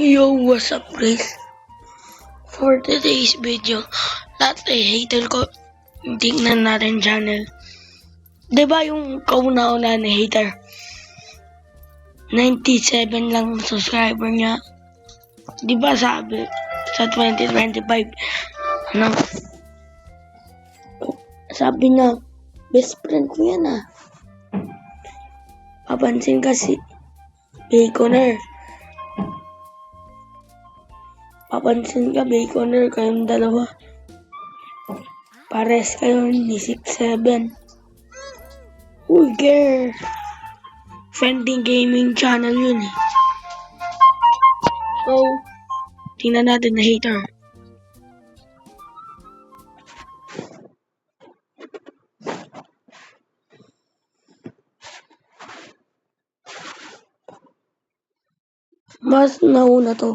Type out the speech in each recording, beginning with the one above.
Yo, what's up guys? For today's video, lahat ay hater ko. Tingnan natin channel. Diba yung kauna-una na hater? 97 lang subscriber niya. Diba sabi sa 2025, ano? Sabi niya, best friend ko yan ah. Papansin kasi, Baconer. Papansin ka, Baconer, kayong dalawa. Pares kayo ni 6'7". Uy, girl. Friendly gaming channel yun eh. So, tingnan natin na hater. Mas nauna to.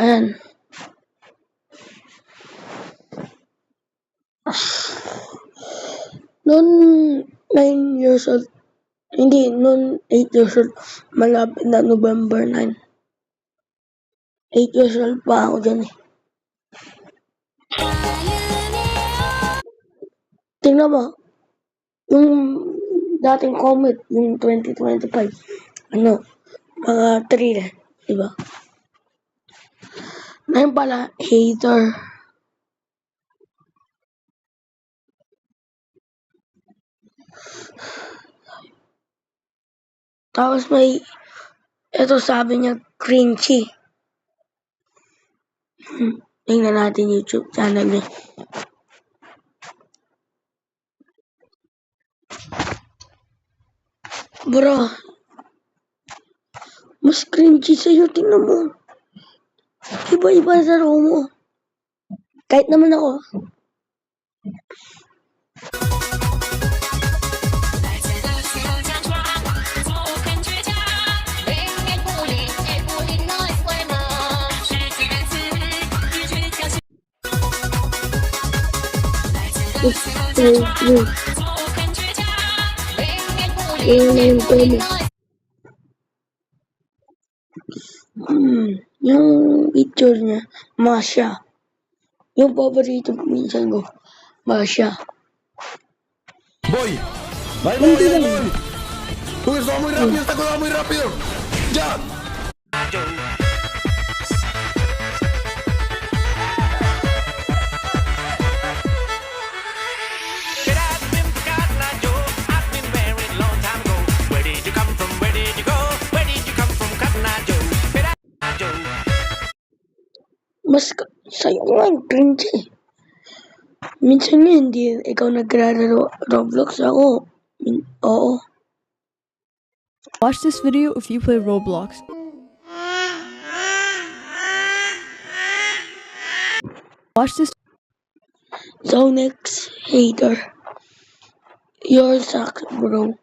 Ayan. Noon 9 years old, hindi, noon 8 years old, malapit na November 9. 8 years old pa ako dyan eh. Tingnan mo, yung dating comment, yung 2025, ano, mga 3 na, diba? Ngayon pala, hater. Tapos may, eto sabi niya, cringy. Tingnan natin YouTube channel niya. Bro, mas cringy sa'yo, tingnan mo. Iba-iba sa mo. Kahit naman ako. Yung picture niya, Masha. Yung paborito minsan ko, Masha. Voy, voy. Uy, está muy rápido, está todo muy rápido. Ya. Mas sa'yo nga yung cringy. Minsan nga hindi ikaw naglalaro Roblox ako. Oo. Watch this video if you play Roblox. Watch this. So next, hater. Your sucks, bro.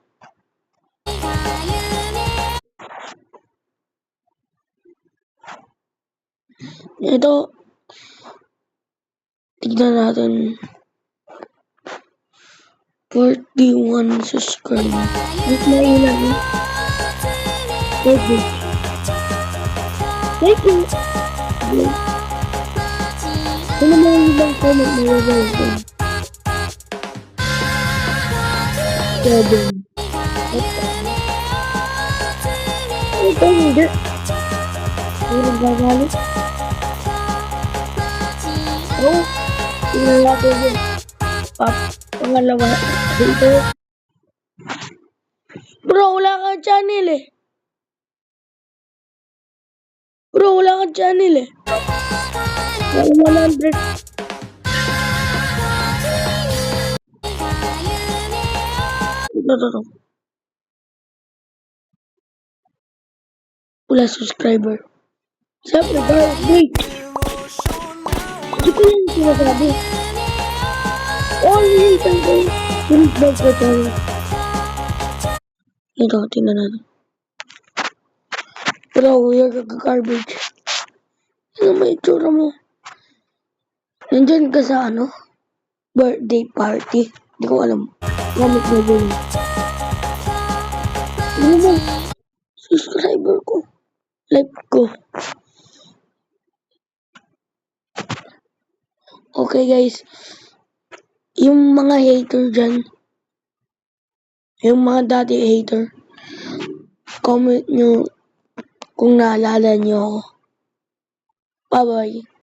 Ito, tignan natin. 41 subscribers. Mas mailan yun. Thank you. Thank you. Ano mo yung ibang comment na yung ko? 7. Ito hindi. Ano nagagalit? Oh, tingnan natin yun. Pangalawa. Dito. Bro, wala kang channel eh. Bro, wala kang channel eh. 100. Ito. Wala subscriber. Siyempre, wait. Hindi ko lang sinasabi. Only something. Subscribe ko tayo. Ito, tingnan natin. Bro, you're garbage. Ano may itsura mo? Nandyan ka sa ano? Birthday party. Hindi ko alam. Comment mo din. Ano ba? Subscriber ko. Like ko. Okay guys. Yung mga hater dyan. Yung mga dati hater. Comment nyo kung naalala nyo ako. Bye-bye.